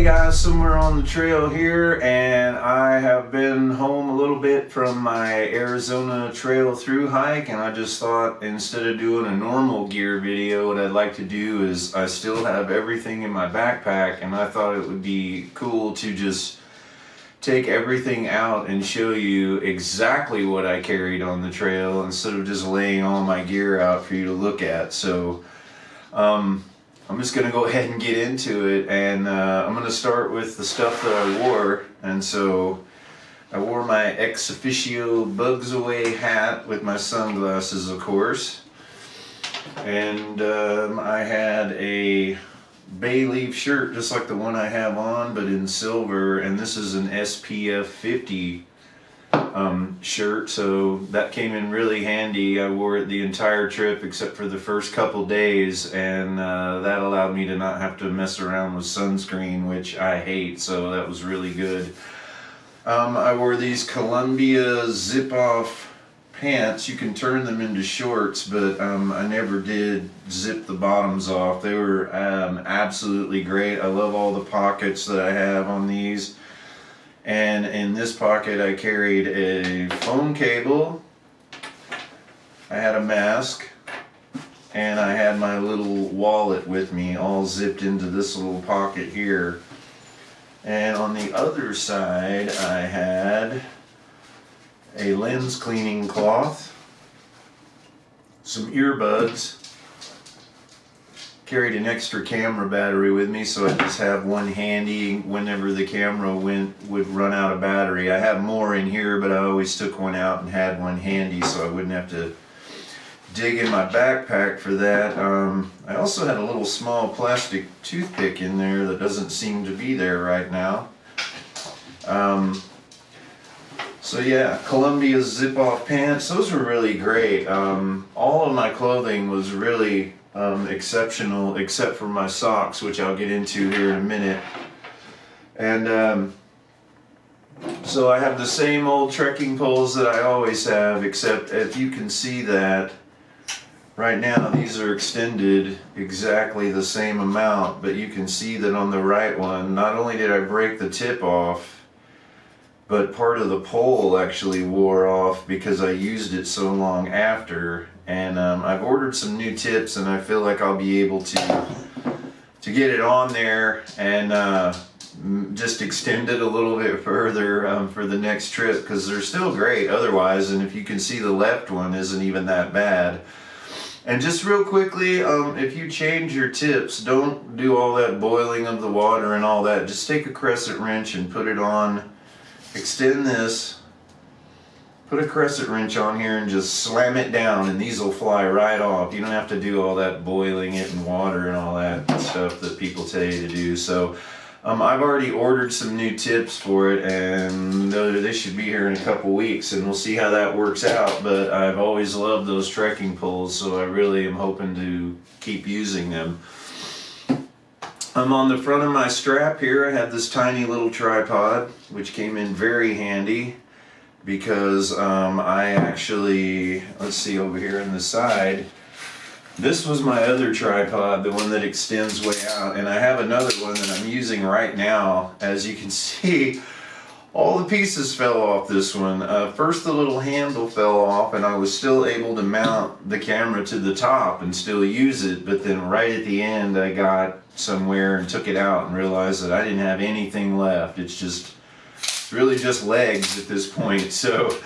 Hey guys, somewhere on the trail here, and I have been home a little bit from my Arizona trail through hike, and I just thought instead of doing a normal gear video, what I'd like to do is I still have everything in my backpack, and I thought it would be cool to just take everything out and show you exactly what I carried on the trail instead of just laying all my gear out for you to look at. So I'm just going to go ahead and get into it, and I'm going to start with the stuff that I wore. And so I wore my ex officio bugs away hat with my sunglasses, of course, and I had a bay leaf shirt just like the one I have on, but in silver, and this is an SPF 50 shirt, so that came in really handy. I wore it the entire trip except for the first couple days, and that allowed me to not have to mess around with sunscreen, which I hate, so that was really good. I wore these Columbia zip-off pants. You can turn them into shorts, but I never did zip the bottoms off. They were absolutely great. I love all the pockets that I have on these. And in this pocket I carried a phone cable, I had a mask, and I had my little wallet with me, all zipped into this little pocket here. And on the other side I had a lens cleaning cloth, some earbuds, carried an extra camera battery with me, so I just have one handy whenever the camera would run out of battery. I have more in here, but I always took one out and had one handy so I wouldn't have to dig in my backpack for that. I also had a little small plastic toothpick in there that doesn't seem to be there right now. So yeah, Columbia zip-off pants, those were really great. All of my clothing was really exceptional except for my socks, which I'll get into here in a minute. And so I have the same old trekking poles that I always have, except if you can see that right now these are extended exactly the same amount, but you can see that on the right one, not only did I break the tip off, but part of the pole actually wore off because I used it so long after. And I've ordered some new tips, and I feel like I'll be able to get it on there and just extend it a little bit further for the next trip, because they're still great otherwise. And if you can see, the left one isn't even that bad. And just real quickly, if you change your tips, don't do all that boiling of the water and all that. Just take a crescent wrench and put it on. Extend this, put a crescent wrench on here and just slam it down, and these will fly right off. You don't have to do all that boiling it in water and all that stuff that people tell you to do. So I've already ordered some new tips for it, and they should be here in a couple weeks, and we'll see how that works out. But I've always loved those trekking poles, so I really am hoping to keep using them. On the front of my strap here, I have this tiny little tripod, which came in very handy because I actually, let's see over here on the side, this was my other tripod, the one that extends way out, and I have another one that I'm using right now. As you can see, all the pieces fell off this one. First the little handle fell off, and I was still able to mount the camera to the top and still use it, but then right at the end I got somewhere and took it out and realized that I didn't have anything left. It's really just legs at this point, so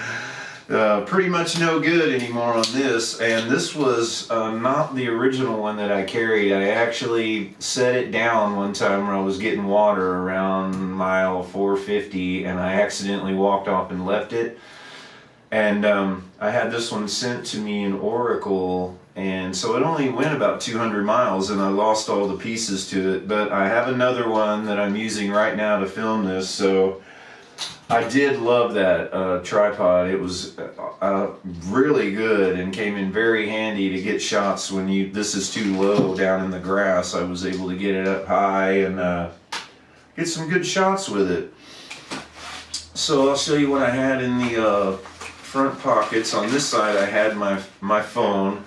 pretty much no good anymore on this. And this was not the original one that I carried. I actually set it down one time where I was getting water around mile 450, and I accidentally walked off and left it. And I had this one sent to me in Oracle, and so it only went about 200 miles, and I lost all the pieces to it. But I have another one that I'm using right now to film this, so I did love that tripod. It was really good and came in very handy to get shots when this is too low down in the grass. I was able to get it up high and get some good shots with it. So I'll show you what I had in the front pockets. On this side I had my phone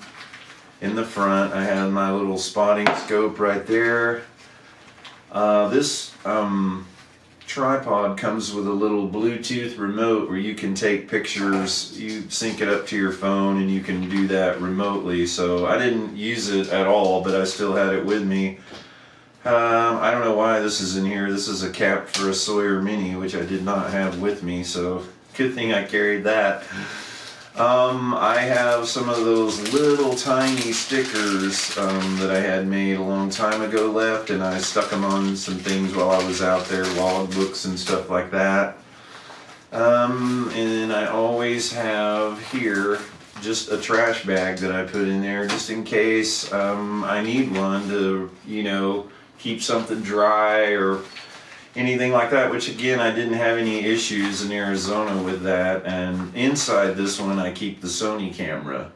in the front. I had my little spotting scope right there. This tripod comes with a little Bluetooth remote where you can take pictures, you sync it up to your phone, and you can do that remotely. So I didn't use it at all, but I still had it with me. I don't know why this is in here. This is a cap for a Sawyer Mini, which I did not have with me, so good thing I carried that. I have some of those little tiny stickers that I had made a long time ago left, and I stuck them on some things while I was out there, log books and stuff like that. And I always have here just a trash bag that I put in there just in case I need one to, you know, keep something dry or anything like that, which again, I didn't have any issues in Arizona with that. And inside this one I keep the Sony camera,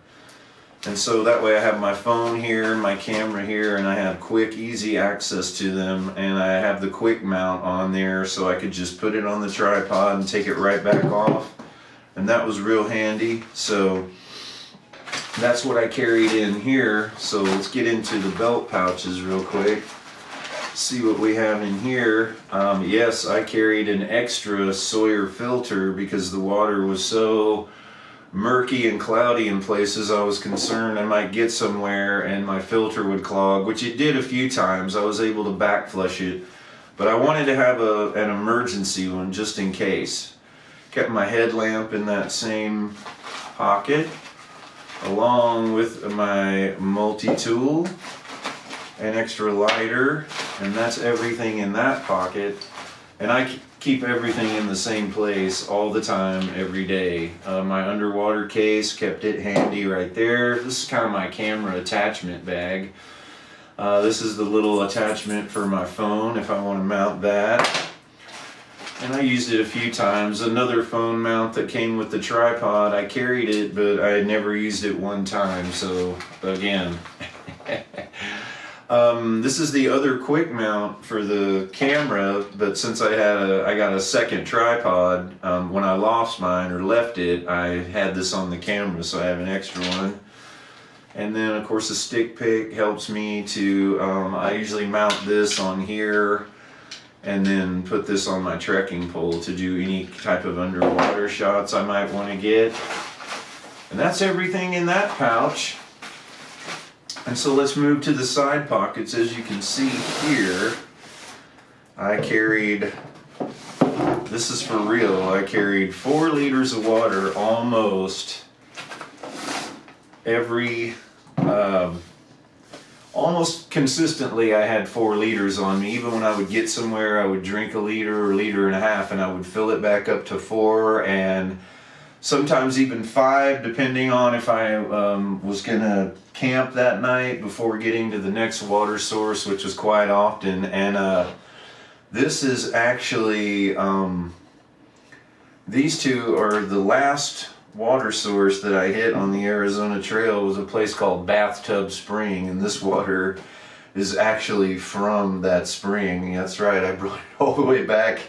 and so that way I have my phone here, my camera here, and I have quick easy access to them, and I have the quick mount on there so I could just put it on the tripod and take it right back off, and that was real handy. So that's what I carried in here. So let's get into the belt pouches real quick. See what we have in here. Yes, I carried an extra Sawyer filter because the water was so murky and cloudy in places. I was concerned I might get somewhere and my filter would clog, which it did a few times. I was able to back flush it, but I wanted to have an emergency one just in case. Kept my headlamp in that same pocket, along with my multi-tool, an extra lighter, and that's everything in that pocket. And I keep everything in the same place all the time, every day. My underwater case, kept it handy right there. This is kind of my camera attachment bag. This is the little attachment for my phone if I want to mount that. And I used it a few times. Another phone mount that came with the tripod, I carried it, but I had never used it one time, so again. This is the other quick mount for the camera, but since I got a second tripod, when I lost mine or left it, I had this on the camera, so I have an extra one. And then of course a stick pick helps me to, I usually mount this on here and then put this on my trekking pole to do any type of underwater shots I might want to get. And that's everything in that pouch. And so let's move to the side pockets. As you can see here, I carried, this is for real, I carried 4 liters of water almost every, almost consistently I had 4 liters on me. Even when I would get somewhere, I would drink a liter or a liter and a half, and I would fill it back up to 4, and sometimes even 5, depending on if I was gonna camp that night before getting to the next water source, which was quite often. And this is actually, these two are the last water source that I hit on the Arizona Trail. Was a place called Bathtub Spring, and this water is actually from that spring. That's right, I brought it all the way back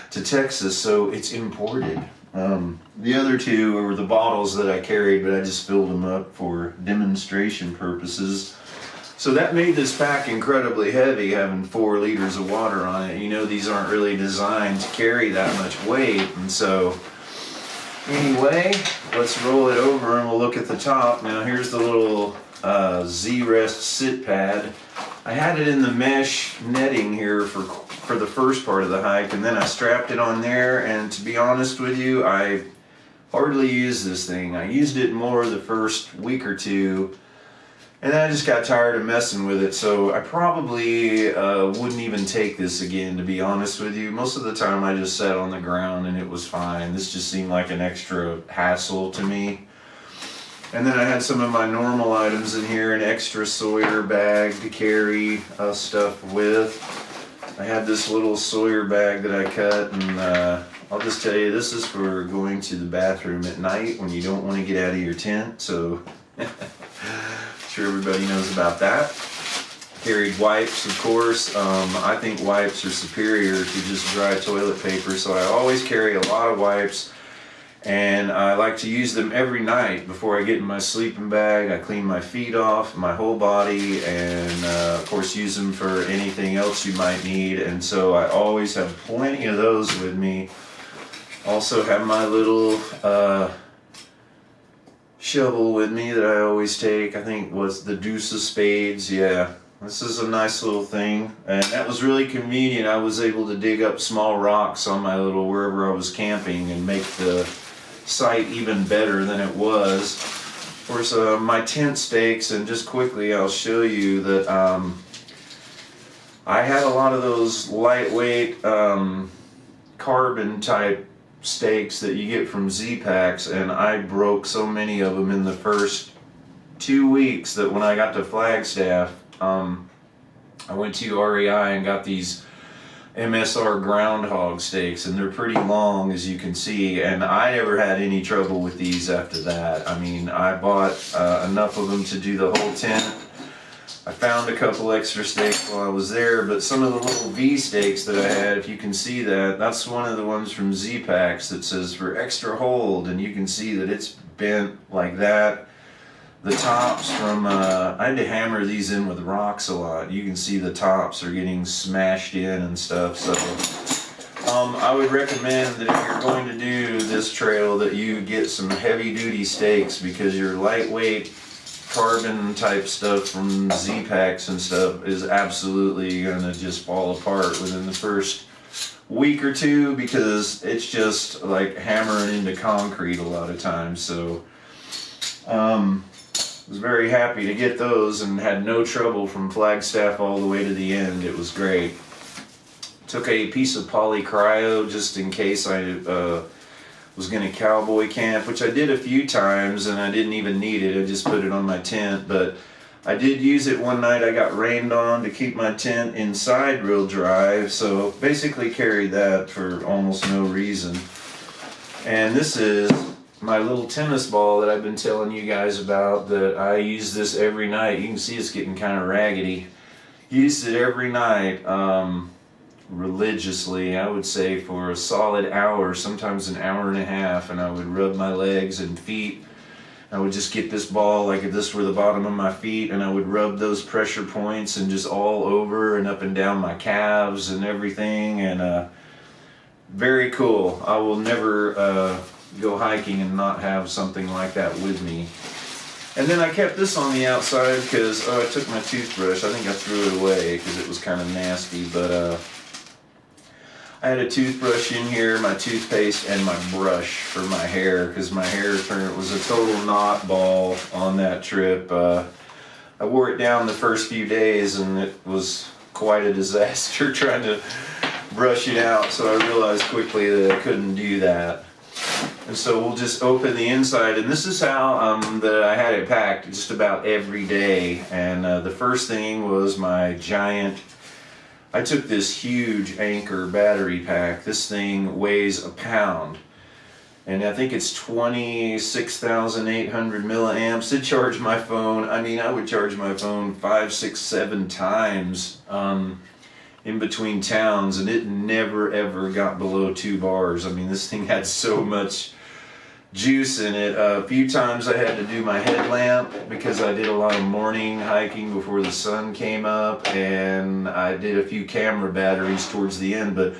to Texas, so it's imported. The other two are the bottles that I carried, but I just filled them up for demonstration purposes. So that made this pack incredibly heavy, having 4 liters of water on it. You know, these aren't really designed to carry that much weight, and so anyway, let's roll it over and we'll look at the top. Now here's the little Z-Rest sit pad. I had it in the mesh netting here for the first part of the hike, and then I strapped it on there, and to be honest with you, I hardly used this thing. I used it more the first week or two, and then I just got tired of messing with it, so I probably wouldn't even take this again, to be honest with you. Most of the time I just sat on the ground and it was fine. This just seemed like an extra hassle to me. And then I had some of my normal items in here, an extra Sawyer bag to carry stuff with. I had this little Sawyer bag that I cut, and I'll just tell you, this is for going to the bathroom at night when you don't want to get out of your tent, so I'm sure everybody knows about that. Carried wipes, of course. I think wipes are superior to just dry toilet paper, so I always carry a lot of wipes. And I like to use them every night before I get in my sleeping bag. I clean my feet off, my whole body, and of course use them for anything else you might need. And so I always have plenty of those with me. Also have my little shovel with me that I always take. I think was the deuce of spades. Yeah, this is a nice little thing, and that was really convenient. I was able to dig up small rocks on my little wherever I was camping and make the site even better than it was. Of course, my tent stakes, and just quickly I'll show you that I had a lot of those lightweight carbon type stakes that you get from Z-Packs, and I broke so many of them in the first 2 weeks that when I got to Flagstaff, I went to REI and got these MSR groundhog stakes, and they're pretty long, as you can see, and I never had any trouble with these after that. I mean, I bought enough of them to do the whole tent. I found a couple extra stakes while I was there, but some of the little V stakes that I had, if you can see that, that's one of the ones from Z-Packs that says for extra hold, and you can see that it's bent like that. The tops from, I had to hammer these in with rocks a lot. You can see the tops are getting smashed in and stuff. So I would recommend that if you're going to do this trail that you get some heavy duty stakes, because your lightweight carbon type stuff from Z-Packs and stuff is absolutely going to just fall apart within the first week or two, because it's just like hammering into concrete a lot of times. So was very happy to get those and had no trouble from Flagstaff all the way to the end. It was great. Took a piece of polycryo just in case I was going to cowboy camp, which I did a few times and I didn't even need it. I just put it on my tent, but I did use it one night. I got rained on to keep my tent inside real dry, so basically carried that for almost no reason. And this is my little tennis ball that I've been telling you guys about, that I use this every night. You can see it's getting kind of raggedy. Used it every night religiously, I would say for a solid hour, sometimes an hour and a half, and I would rub my legs and feet. I would just get this ball like if this were the bottom of my feet, and I would rub those pressure points and just all over and up and down my calves and everything, and very cool. I will never go hiking and not have something like that with me. And then I kept this on the outside because I took my toothbrush. I think I threw it away because it was kind of nasty, but I had a toothbrush in here, my toothpaste, and my brush for my hair, because my hair was a total knot ball on that trip. I wore it down the first few days and it was quite a disaster trying to brush it out, so I realized quickly that I couldn't do that. And so we'll just open the inside, and this is how that I had it packed just about every day. And the first thing was my giant, I took this huge Anchor battery pack. This thing weighs a pound, and I think it's 26,800 milliamps. It charged my phone. I mean, I would charge my phone 5, 6, 7 times in between towns, and it never ever got below 2 bars. I mean, this thing had so much juice in it. A few times I had to do my headlamp because I did a lot of morning hiking before the sun came up, and I did a few camera batteries towards the end, but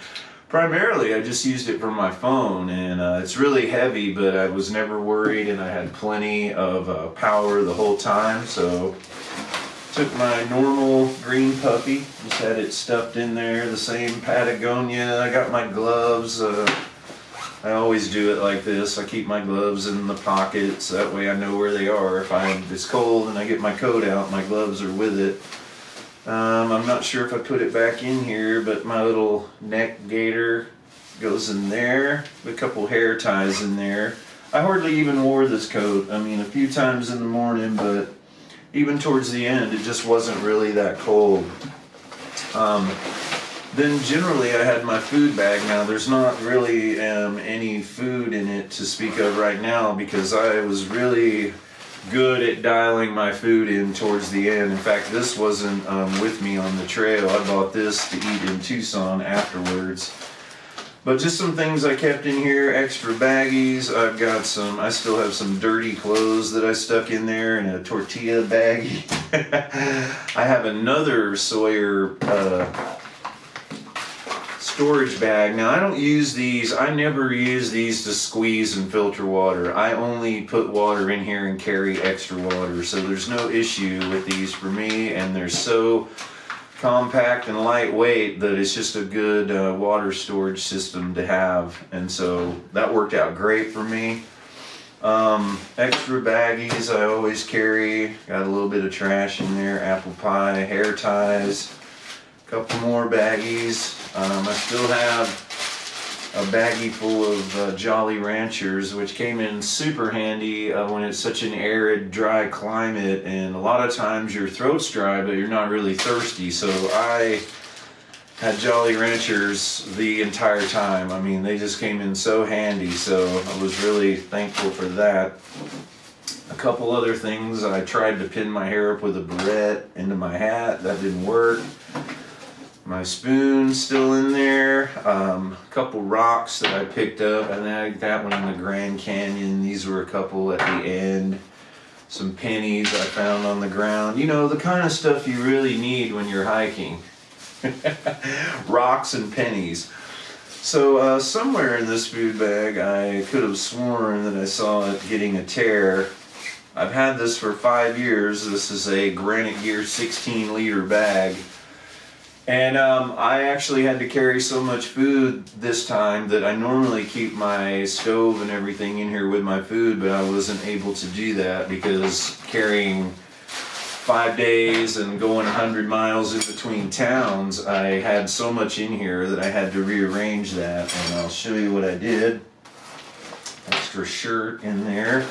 primarily I just used it for my phone. And it's really heavy, but I was never worried, and I had plenty of power the whole time. So took my normal green puppy, just had it stuffed in there, the same Patagonia. I got my gloves. I always do it like this. I keep my gloves in the pockets, that way I know where they are. If it's cold and I get my coat out, my gloves are with it. I'm not sure if I put it back in here, but my little neck gaiter goes in there, a couple hair ties in there. I hardly even wore this coat. I mean, a few times in the morning, but even towards the end, it just wasn't really that cold. Then generally I had my food bag. Now there's not really any food in it to speak of right now, because I was really good at dialing my food in towards the end. In fact, this wasn't with me on the trail. I bought this to eat in Tucson afterwards. But just some things I kept in here, extra baggies. I've got some, I still have some dirty clothes that I stuck in there in a tortilla baggie. I have another Sawyer storage bag. Now I don't use these, I never use these to squeeze and filter water. I only put water in here and carry extra water. So there's no issue with these for me, and they're so compact and lightweight that it's just a good water storage system to have, and so that worked out great for me. Extra baggies I always carry, got a little bit of trash in there, apple pie, hair ties, a couple more baggies. I still have a baggie full of Jolly Ranchers, which came in super handy when it's such an arid, dry climate, and a lot of times your throat's dry but you're not really thirsty. So I had Jolly Ranchers the entire time. I mean, they just came in so handy, so I was really thankful for that. A couple other things, I tried to pin my hair up with a barrette into my hat. That didn't work. My spoon's still in there. A couple rocks that I picked up, and then I got that one in the Grand Canyon. These were a couple at the end. Some pennies I found on the ground. You know, the kind of stuff you really need when you're hiking. Rocks and pennies. So somewhere in this food bag, I could have sworn that I saw it getting a tear. I've had this for 5 years. This is a Granite Gear 16-liter bag. And I actually had to carry so much food this time that I normally keep my stove and everything in here with my food, but I wasn't able to do that because carrying 5 days and going 100 miles in between towns, I had so much in here that I had to rearrange that, and I'll show you what I did. Extra shirt in there.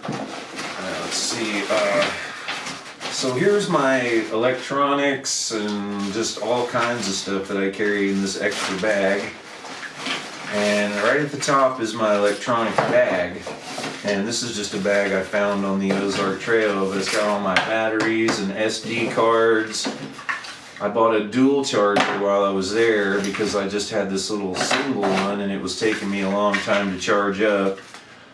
Let's see. So here's my electronics and just all kinds of stuff that I carry in this extra bag. And right at the top is my electronics bag. And this is just a bag I found on the Ozark Trail, but it's got all my batteries and SD cards. I bought a dual charger while I was there because I just had this little single one and it was taking me a long time to charge up.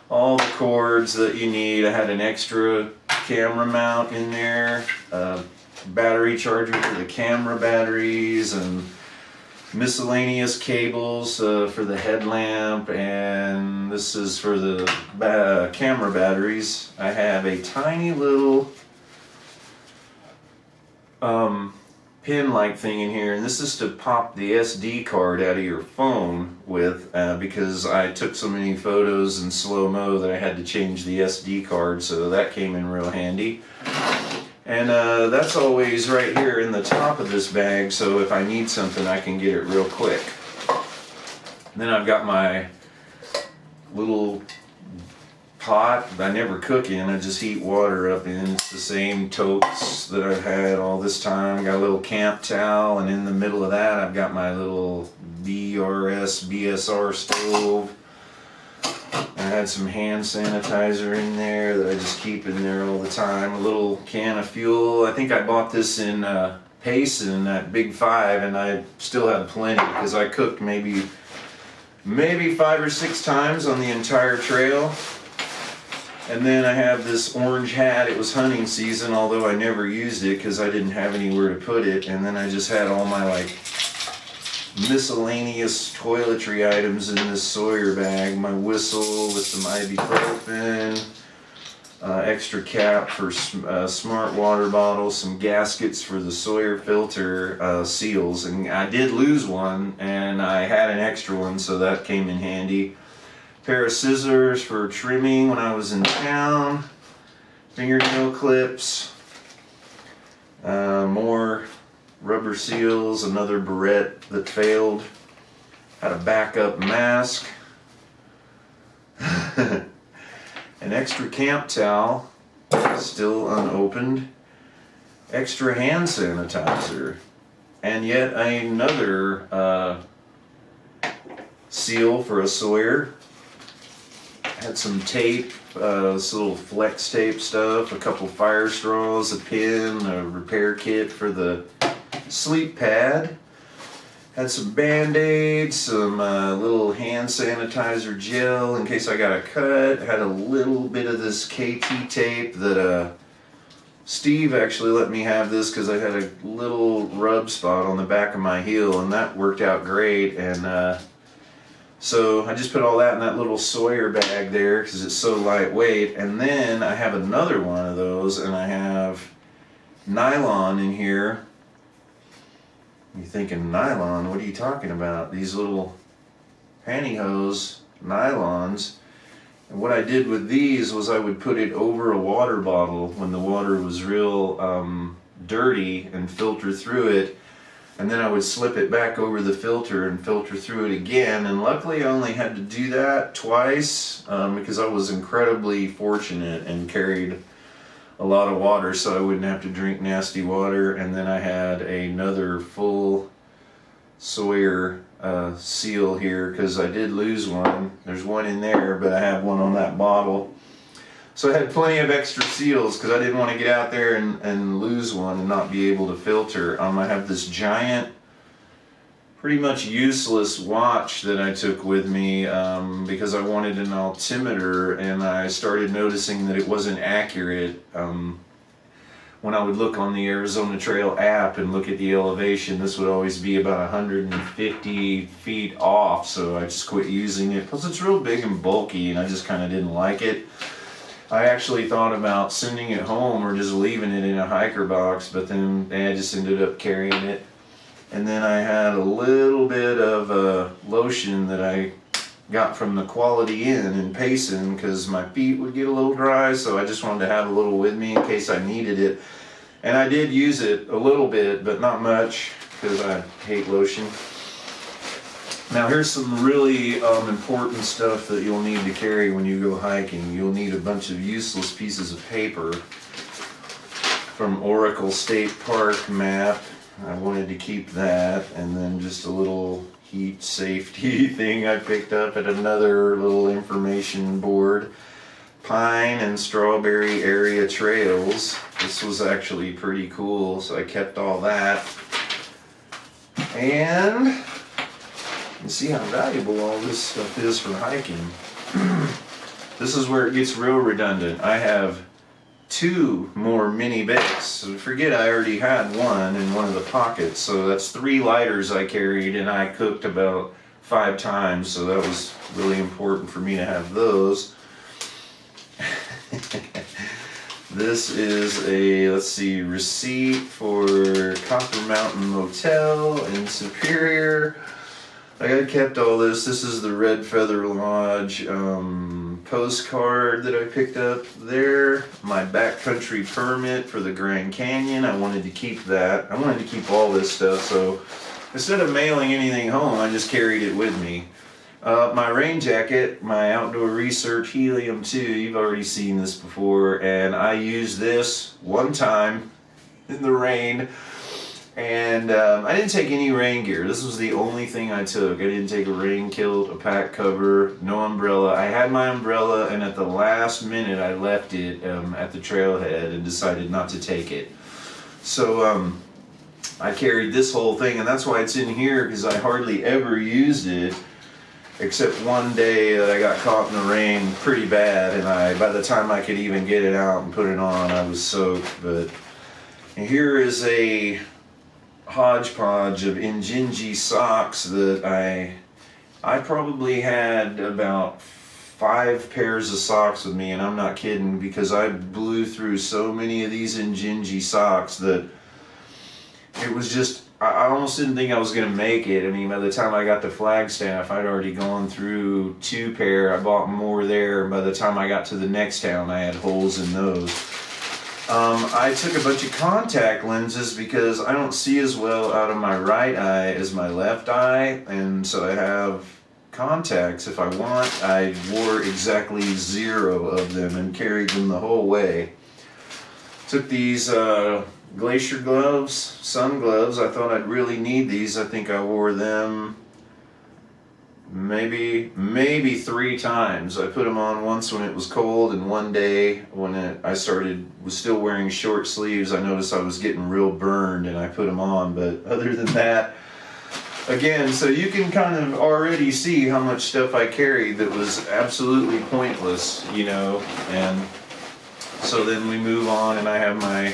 All the cords that you need. I had an extra camera mount in there, battery charger for the camera batteries, and miscellaneous cables for the headlamp, and this is for the camera batteries. I have a tiny little pin-like thing in here, and this is to pop the SD card out of your phone with, because I took so many photos in slow-mo that I had to change the SD card, so that came in real handy. And that's always right here in the top of this bag, so if I need something I can get it real quick. And then I've got my little pot I never cook in, I just heat water up in. It's the same totes that I've had all this time. I got a little camp towel, and in the middle of that I've got my little BSR stove. I had some hand sanitizer in there that I just keep in there all the time. A little can of fuel. I think I bought this in Payson at Big 5, and I still have plenty because I cooked maybe 5 or 6 times on the entire trail. And then I have this orange hat. It was hunting season, although I never used it because I didn't have anywhere to put it. And then I just had all my like miscellaneous toiletry items in this Sawyer bag. My whistle with some ibuprofen, extra cap for smart water bottles, some gaskets for the Sawyer filter seals. And I did lose one, and I had an extra one, so that came in handy. Pair of scissors for trimming when I was in town, fingernail clips, more rubber seals, another barrette that failed, had a backup mask, an extra camp towel, still unopened, extra hand sanitizer, and yet another seal for a Sawyer. Had some tape, this little flex tape stuff, a couple fire straws, a pin, a repair kit for the sleep pad. Had some Band-Aids, some little hand sanitizer gel in case I got a cut. Had a little bit of this KT tape that Steve actually let me have this because I had a little rub spot on the back of my heel, and that worked out great. And so I just put all that in that little Sawyer bag there because it's so lightweight. And then I have another one of those, and I have nylon in here. You're thinking, nylon? What are you talking about? These little pantyhose nylons. And what I did with these was I would put it over a water bottle when the water was real dirty and filter through it. And then I would slip it back over the filter and filter through it again. And luckily I only had to do that twice because I was incredibly fortunate and carried a lot of water so I wouldn't have to drink nasty water. And then I had another full Sawyer seal here because I did lose one. There's one in there, but I have one on that bottle. So I had plenty of extra seals because I didn't want to get out there and lose one and not be able to filter. I have this giant, pretty much useless watch that I took with me because I wanted an altimeter, and I started noticing that it wasn't accurate. When I would look on the Arizona Trail app and look at the elevation, this would always be about 150 feet off, so I just quit using it. Plus it's real big and bulky and I just kind of didn't like it. I actually thought about sending it home or just leaving it in a hiker box, but then I just ended up carrying it. And then I had a little bit of lotion that I got from the Quality Inn in Payson because my feet would get a little dry, so I just wanted to have a little with me in case I needed it. And I did use it a little bit, but not much because I hate lotion. Now here's some really important stuff that you'll need to carry when you go hiking. You'll need a bunch of useless pieces of paper from Oracle State Park map. I wanted to keep that, and then just a little heat safety thing I picked up at another little information board. Pine and Strawberry Area Trails. This was actually pretty cool, so I kept all that. And you can see how valuable all this stuff is for hiking. This is where it gets real redundant. I have 2 more mini bags. So forget I already had one in one of the pockets. So that's 3 lighters I carried, and I cooked about 5 times. So that was really important for me to have those. This is a, let's see, receipt for Copper Mountain Motel in Superior. I kept all this. This is the Red Feather Lodge postcard that I picked up there. My backcountry permit for the Grand Canyon. I wanted to keep that. I wanted to keep all this stuff, so instead of mailing anything home, I just carried it with me. My rain jacket, my Outdoor Research Helium 2, you've already seen this before, and I used this one time in the rain. And I didn't take any rain gear. This was the only thing I took. I didn't take a rain kilt, a pack cover, no umbrella. I had my umbrella, and at the last minute I left it at the trailhead and decided not to take it. So I carried this whole thing, and that's why it's in here, because I hardly ever used it except one day that I got caught in the rain pretty bad, and by the time I could even get it out and put it on, I was soaked. But here is a hodgepodge of Injinji socks that I probably had about 5 pairs of socks with me, and I'm not kidding, because I blew through so many of these Injinji socks that it was just, I almost didn't think I was going to make it. I mean, by the time I got to Flagstaff, I'd already gone through 2 pair. I bought more there, and by the time I got to the next town, I had holes in those. I took a bunch of contact lenses because I don't see as well out of my right eye as my left eye, and so I have contacts if I want. I wore exactly 0 of them and carried them the whole way. Took these glacier gloves, sun gloves. I thought I'd really need these. I think I wore them maybe 3 times. I put them on once when it was cold, and one day when I was still wearing short sleeves, I noticed I was getting real burned, and I put them on. But other than that, again, so you can kind of already see how much stuff I carried that was absolutely pointless, you know. And so then we move on, and I have my,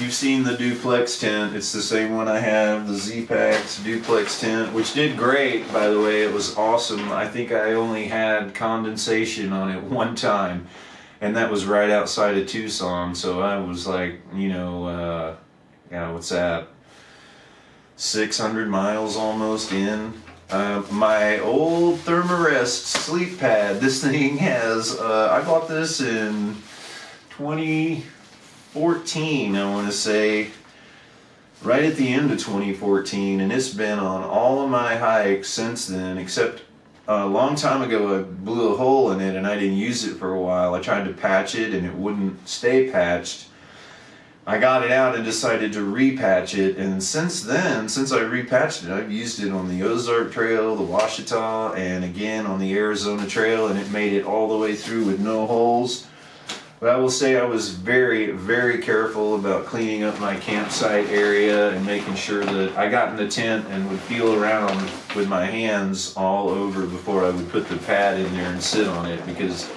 you've seen the duplex tent. It's the same one I have, the Z-Packs duplex tent, which did great, by the way. It was awesome. I think I only had condensation on it one time, and that was right outside of Tucson. So I was like, you know, yeah, what's that? 600 miles almost in. My old Thermarest sleep pad. This thing has, I bought this in 2014, I want to say, right at the end of 2014, and it's been on all of my hikes since then, except a long time ago I blew a hole in it and I didn't use it for a while. I tried to patch it and it wouldn't stay patched. I got it out and decided to repatch it, and since then, since I repatched it, I've used it on the Ozark Trail, the Ouachita, and again on the Arizona Trail, and it made it all the way through with no holes. But I will say I was very, very careful about cleaning up my campsite area and making sure that I got in the tent and would feel around with my hands all over before I would put the pad in there and sit on it, because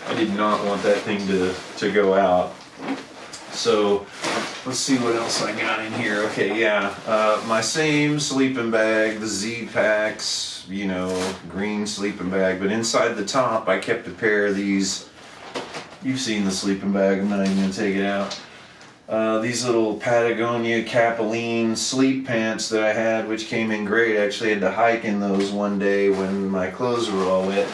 I did not want that thing to go out. So let's see what else I got in here. Okay, yeah, my same sleeping bag, the Z-Packs, you know, green sleeping bag, but inside the top I kept a pair of these. You've seen the sleeping bag, I'm not even going to take it out. These little Patagonia Capilene sleep pants that I had, which came in great. I actually had to hike in those one day when my clothes were all wet.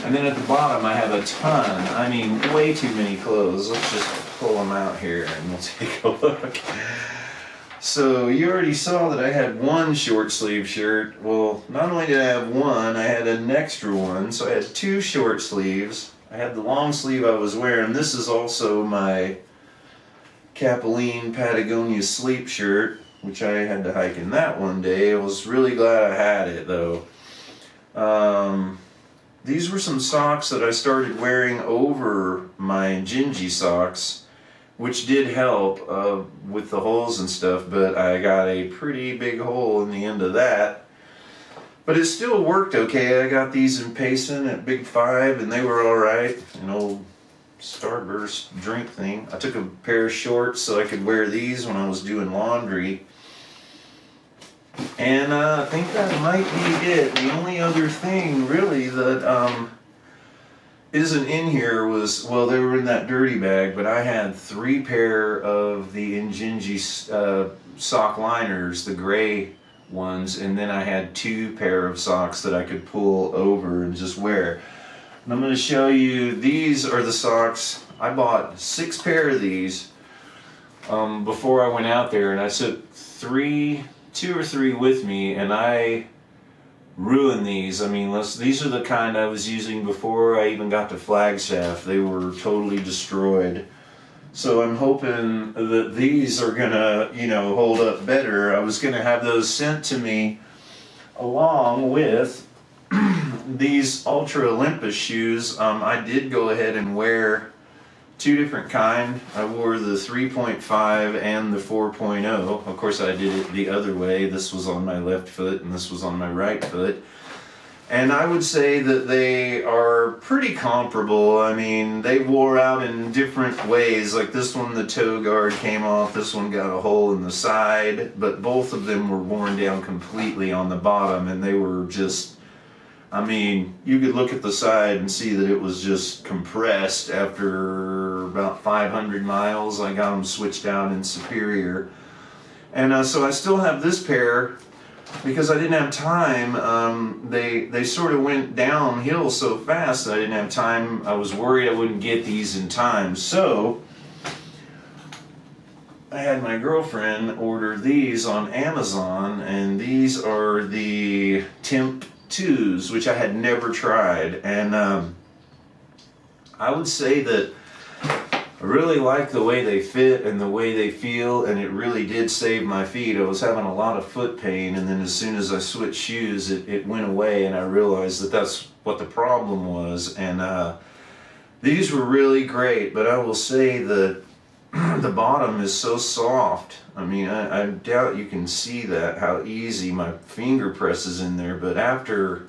And then at the bottom I have a ton, I mean way too many clothes. Let's just pull them out here and we'll take a look. So you already saw that I had one short sleeve shirt. Well, not only did I have one, I had an extra one. So I had two short sleeves. I had the long sleeve I was wearing. This is also my Capilene Patagonia sleep shirt, which I had to hike in that one day. I was really glad I had it though. These were some socks that I started wearing over my Injinji socks, which did help with the holes and stuff, but I got a pretty big hole in the end of that. But it still worked okay. I got these in Payson at Big 5 and they were alright. An old Starburst drink thing. I took a pair of shorts so I could wear these when I was doing laundry. And I think that might be it. The only other thing really that isn't in here was, well, they were in that dirty bag, but I had 3 pair of the Injinji sock liners, the gray ones, and then I had 2 pair of socks that I could pull over and just wear. And I'm going to show you, these are the socks. I bought 6 pair of these before I went out there, and I took 2 or 3 with me, and I ruined these. I mean, these are the kind I was using before I even got to Flagstaff. They were totally destroyed. So I'm hoping that these are gonna, you know, hold up better. I was gonna have those sent to me along with these Ultra Olympus shoes. I did go ahead and wear 2 different kind. I wore the 3.5 and the 4.0. Of course I did it the other way. This was on my left foot and this was on my right foot. And I would say that they are pretty comparable. I mean, they wore out in different ways. Like this one, the toe guard came off. This one got a hole in the side. But both of them were worn down completely on the bottom, and they were just, I mean, you could look at the side and see that it was just compressed. After about 500 miles, I got them switched out in Superior. And so I still have this pair because I didn't have time. They sort of went downhill so fast that I didn't have time. I was worried I wouldn't get these in time. So I had my girlfriend order these on Amazon, and these are the Temp 2s, which I had never tried. And I would say that I really like the way they fit and the way they feel, and it really did save my feet. I was having a lot of foot pain, and then as soon as I switched shoes, it went away, and I realized that that's what the problem was. And these were really great, but I will say that the bottom is so soft. I mean, I doubt you can see that, how easy my finger presses in there, but after,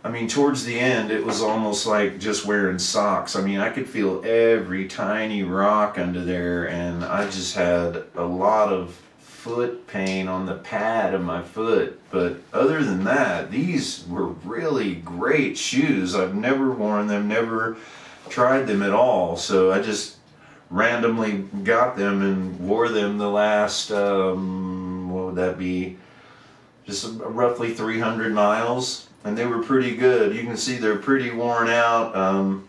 I mean, towards the end, it was almost like just wearing socks. I mean, I could feel every tiny rock under there, and I just had a lot of foot pain on the pad of my foot. But other than that, these were really great shoes. I've never worn them, never tried them at all, so I just randomly got them and wore them the last, what would that be, just roughly 300 miles. And they were pretty good. You can see they're pretty worn out.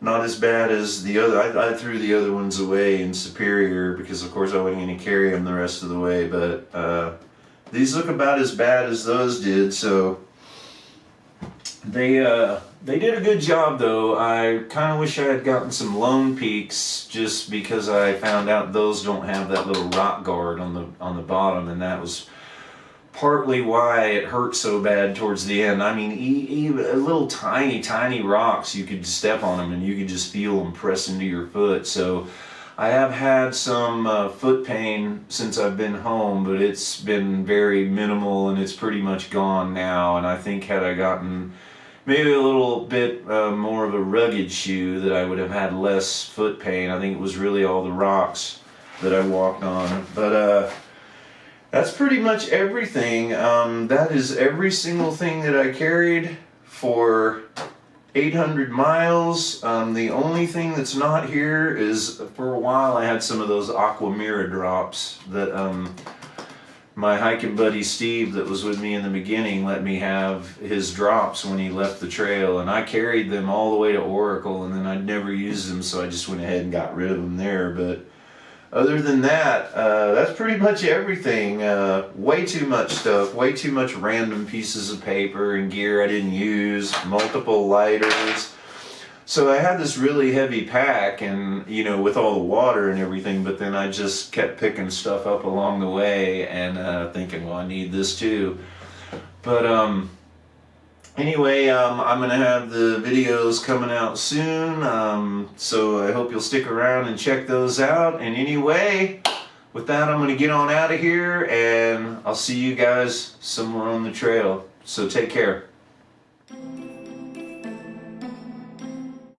Not as bad as the other. I threw the other ones away in Superior because, of course, I wasn't going to carry them the rest of the way. But these look about as bad as those did. So they did a good job, though. I kind of wish I had gotten some Lone Peaks, just because I found out those don't have that little rock guard on the bottom, and that was partly why it hurt so bad towards the end. I mean, even little tiny rocks, you could step on them and you could just feel them press into your foot. So I have had some foot pain since I've been home, but it's been very minimal and it's pretty much gone now. And I think had I gotten maybe a little bit more of a rugged shoe, that I would have had less foot pain. I think it was really all the rocks that I walked on. But that's pretty much everything. That is every single thing that I carried for 800 miles. The only thing that's not here is, for a while I had some of those Aquamira drops that my hiking buddy Steve, that was with me in the beginning, let me have his drops when he left the trail, and I carried them all the way to Oracle, and then I'd never used them, so I just went ahead and got rid of them there. But other than that, that's pretty much everything. Way too much stuff, way too much random pieces of paper and gear I didn't use, multiple lighters. So I had this really heavy pack, and with all the water and everything, but then I just kept picking stuff up along the way and thinking, well, I need this too. But anyway, I'm going to have the videos coming out soon, so I hope you'll stick around and check those out. And anyway, with that, I'm going to get on out of here, and I'll see you guys somewhere on the trail. So take care.